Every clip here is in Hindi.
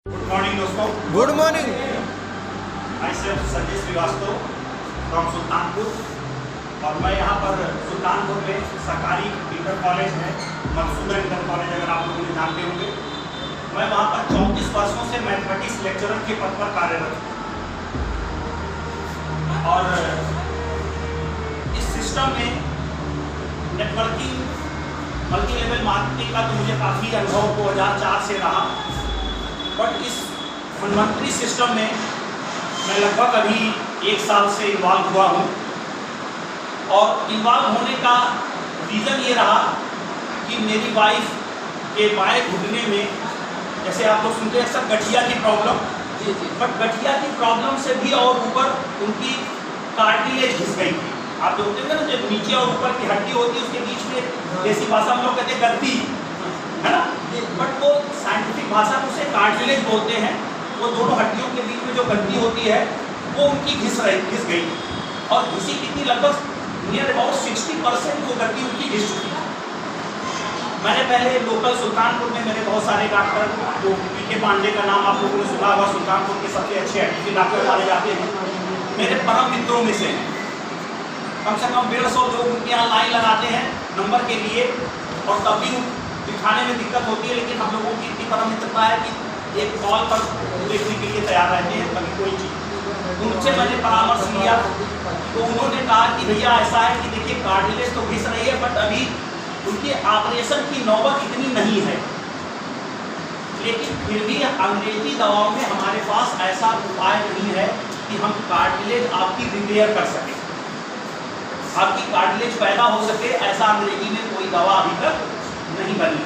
गुड मॉर्निंग दोस्तों। Good morning. I self Sanjay Shrivastava from Sultanpur, और मैं यहाँ पर सुल्तानपुर में सरकारी इंटर कॉलेज है, मंसूरा इंटर कॉलेज, अगर आप लोग जानते होंगे, मैं वहाँ पर 34 वर्षों से मैथमेटिक्स लेक्चरर के पद पर कार्यरत हूँ। और इस सिस्टम में नेटवर्किंग मल्टी लेवल मार्केटिंग का तो मुझे काफ़ी अनुभव 2004 से रहा, बट इस धनवंतरी सिस्टम में मैं लगभग अभी 1 साल से इन्वॉल्व हुआ हूँ। और इन्वॉल्व होने का रीज़न ये रहा कि मेरी वाइफ के बाएं घुटने में, जैसे आप लोग सुनते हैं सब गठिया की प्रॉब्लम, बट गठिया की प्रॉब्लम से भी और ऊपर उनकी कार्टिलेज घिस गई थी। आप लोग देखते हैं ना, जब नीचे और ऊपर की हड्डी होती है उसके बीच में देसी भाषा में लोग कहते हैं गद्दी, है ना, बट वो साइंटिफिक भाषा में उसे कार्टिलेज बोलते हैं। वो दोनों हड्डियों के बीच में जो गद्दी होती है वो उनकी घिस गई, और घिसी कितनी, लगभग नियर अबाउट 60% वो गद्दी उनकी घिस चुकी है। मैंने पहले लोकल सुल्तानपुर में मेरे बहुत सारे डॉक्टर, जो पीके पांडे का नाम आप लोगों ने सुना होगा, सुल्तानपुर के सबसे अच्छे हड्डी के डॉक्टर माने जाते हैं, मेरे परम मित्रों में से हैं। कम से कम 150 लोग उनके यहाँ लाइन लगाते हैं नंबर के लिए, और तब भी दिखाने में दिक्कत होती है, लेकिन हम लोगों की इतनी परम मित्रता है कि एक कॉल पर देखने के लिए तैयार रहते हैं कभी कोई चीज़। उनसे मैंने परामर्श लिया तो उन्होंने कहा कि भैया ऐसा है कि देखिए कार्टिलेज तो घिस रही है, बट अभी उनके ऑपरेशन की नौबत इतनी नहीं है, लेकिन फिर भी अंग्रेजी दवाओं में हमारे पास ऐसा उपाय नहीं है कि हम कार्टिलेज आपकी रिपेयर कर सकें, आपकी कार्टिलेज पैदा हो सके, ऐसा अंग्रेजी में कोई दवा अभी तक नहीं बनी।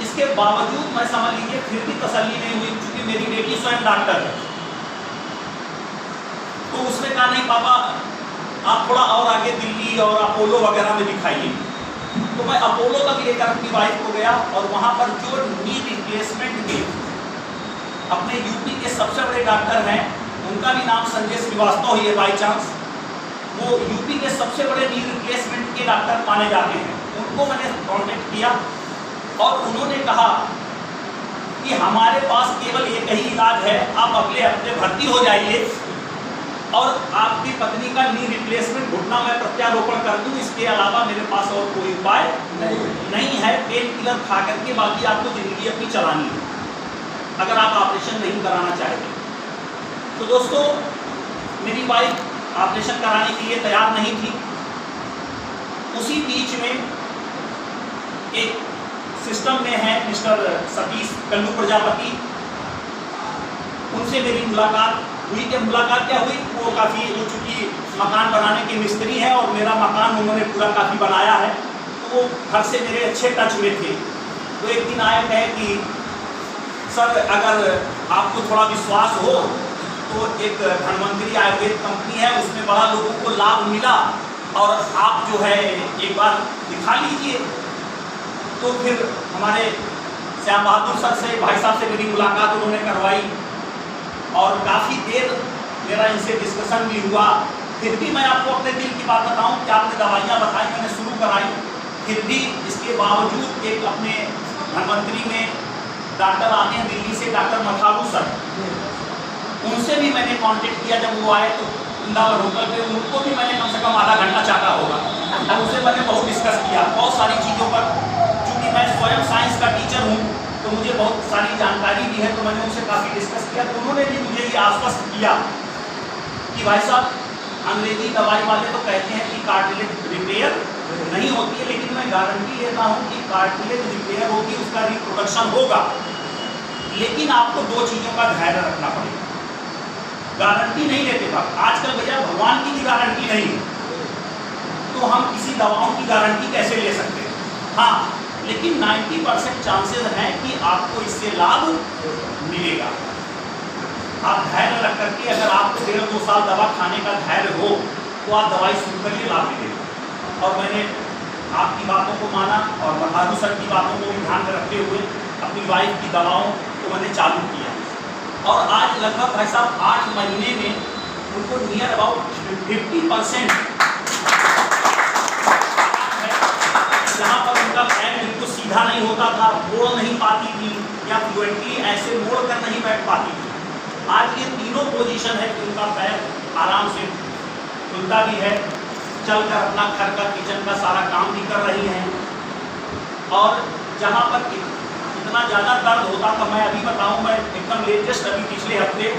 इसके बावजूद मैं समझ लीजिए फिर भी तसल्ली नहीं हुई, क्योंकि मेरी बेटी स्वयं डॉक्टर है। तो उसने कहा नहीं पापा, आप थोड़ा और आगे दिल्ली और अपोलो वगैरह में दिखाइए। तो मैं अपोलो तक लेकर अपनी वाइफ को गया, और वहाँ पर जो नी रिप्लेसमेंट के अपने यूपी के सबसे बड़े डॉक्टर हैं, उनका भी नाम संजय श्रीवास्तव ही है बाई चांस, वो यूपी के सबसे बड़े नी रिप्लेसमेंट के डॉक्टर माने जाते हैं। उनको मैंने कांटेक्ट किया और उन्होंने कहा कि हमारे पास केवल एक ही इलाज है, आप अगले हफ्ते भर्ती हो जाइए और आपकी पत्नी का नी रिप्लेसमेंट घुटना मैं प्रत्यारोपण कर दूं, इसके अलावा मेरे पास और कोई उपाय नहीं है। पेन किलर खा करके बाकी आपको जिंदगी अपनी चलानी है, अगर आप ऑपरेशन नहीं कराना चाहते। तो दोस्तों, मेरी वाइफ ऑपरेशन कराने के लिए तैयार नहीं थी। उसी बीच में एक सिस्टम में है मिस्टर सतीश कल्लू प्रजापति, उनसे मेरी मुलाकात हुई। कि मुलाकात क्या हुई, वो काफ़ी, चूँकि मकान बनाने के मिस्त्री हैं और मेरा मकान उन्होंने पूरा काफ़ी बनाया है, तो वो घर से मेरे अच्छे टच में थे। तो एक दिन आए, कहे कि सर अगर आपको थोड़ा विश्वास हो तो एक धनवंतरी आयुर्वेद कंपनी है, उसमें बड़ा लोगों को लाभ मिला, और आप जो है एक बार दिखा लीजिए। तो फिर हमारे श्याम बहादुर सर से, भाई साहब से मेरी मुलाकात उन्होंने करवाई, और काफ़ी देर मेरा इनसे डिस्कशन भी हुआ। फिर भी मैं आपको अपने दिल की बात बताऊं कि आपने दवाइयाँ बताई, मैंने शुरू कराई, फिर भी इसके बावजूद एक अपने धनवंतरी में डॉक्टर आते हैं दिल्ली से, डॉक्टर मथारू सर, उनसे भी मैंने कांटेक्ट किया। जब वो आए तो वृंदावन होटल पे, उनको भी मैंने कम से कम आधा घंटा चाटा होगा, और उनसे मैंने बहुत डिस्कस किया बहुत सारी चीज़ों पर। चूँकि मैं स्वयं साइंस का टीचर हूँ तो मुझे बहुत सारी जानकारी भी है, तो मैंने उनसे काफ़ी डिस्कस किया। तो उन्होंने भी मुझे ये आश्वस्त किया कि भाई साहब, अंग्रेजी दवाई वाले तो कहते हैं कि कार्टिलेज रिपेयर नहीं होती है, लेकिन मैं गारंटी लेता हूँ कि कार्टिलेज रिपेयर होगी, उसका रिप्रोडक्शन होगा, लेकिन आपको 2 चीज़ों का धैर्य रखना पड़ेगा। गारंटी नहीं लेते था आजकल, भैया भगवान की भी गारंटी नहीं है, तो हम किसी दवाओं की गारंटी कैसे ले सकते हैं। हाँ, लेकिन 90% चांसेस हैं कि आपको इससे लाभ मिलेगा। आप धैर्य रख करके, अगर आपको 1.5-2 साल दवा खाने का धैर्य हो तो आप दवाई शुरू करिए, लाभ मिलेगा। और मैंने आपकी बातों को माना, और बहादुर सर की बातों को भी ध्यान में रखते हुए अपनी वाइफ की दवाओं को मैंने चालू किया, और आज लगभग भाई साहब 8 महीने में उनको नियर अबाउट 50%, जहाँ पर उनका पैर बिल्कुल सीधा नहीं होता था, बोल नहीं पाती थी, या फ्लुएंटली ऐसे मोड़ कर नहीं बैठ पाती थी। आज ये तीनों पोजीशन है कि उनका पैर आराम से खुलता भी है, चलकर अपना घर का किचन का सारा काम भी कर रही हैं। और जहाँ पर इतना ज़्यादा दर्द होता था, मैं अभी बताऊँ, मैं एकदम लेटेस्ट अभी पिछले हफ्ते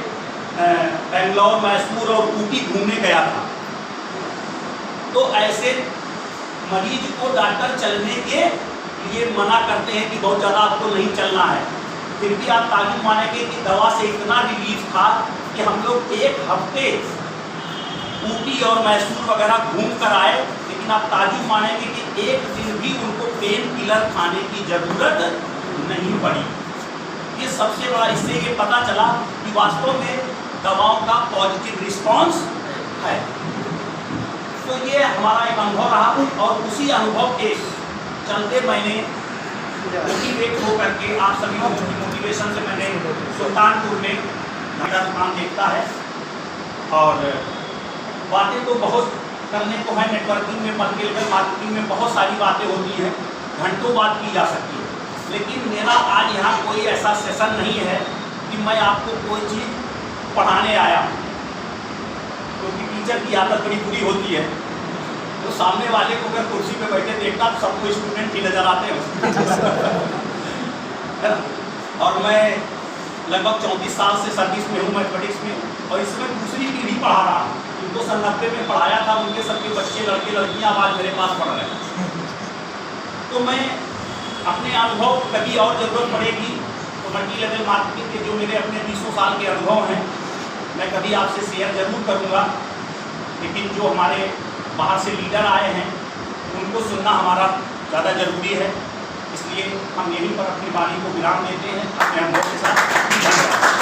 बेंगलोर, मैसूर और ऊटी घूमने गया था। तो ऐसे मरीज को डॉक्टर चलने के लिए मना करते हैं कि बहुत ज़्यादा आपको नहीं चलना है, फिर भी आप ताजुब मानेंगे कि दवा से इतना रिलीफ था कि हम लोग एक हफ्ते ऊटी और मैसूर वगैरह घूम कर आए, लेकिन आप ताजुब मानेंगे कि एक दिन भी उनको पेन किलर खाने की ज़रूरत नहीं पड़ी। ये सबसे बड़ा, इससे ये पता चला कि वास्तव में दवाओं का पॉजिटिव रिस्पांस है। तो ये हमारा एक अनुभव रहा और उसी अनुभव के चलते मैंने मोटिवेट होकर के आप सभी लोगों की मोटिवेशन से मैंने सुल्तानपुर में मेरा दुकान देखता है। और बातें तो बहुत करने को है, नेटवर्किंग में, मार्केटिंग में बहुत सारी बातें होती हैं, घंटों बात की जा सकती है, लेकिन मेरा आज यहाँ कोई ऐसा सेशन नहीं है कि मैं आपको कोई चीज़ पढ़ाने आया हूँ, क्योंकि टीचर की आदत बड़ी बुरी होती है। तो सामने वाले को अगर कुर्सी पे बैठे देखता तो सबको स्टूडेंट ही नजर आते हैं है ना। और मैं लगभग 34 साल से सर्विस में हूँ, मैथमेटिक्स में, और इसमें दूसरी पीढ़ी पढ़ा रहा हूँ। उनको सन 90 में पढ़ाया था, उनके सबके बच्चे, लड़के लड़कियाँ आज मेरे पास पढ़ रहे हैं। तो मैं अपने अनुभव, कभी और ज़रूरत पड़ेगी तो मल्टी लेवल मार्केटिंग के जो मेरे अपने 20 साल के अनुभव हैं मैं कभी आपसे शेयर जरूर करूँगा। लेकिन जो हमारे बाहर से लीडर आए हैं उनको सुनना हमारा ज़्यादा ज़रूरी है, इसलिए हम यहीं पर अपनी वाणी को विराम देते हैं अपने अनुभव के साथ। धन्यवाद।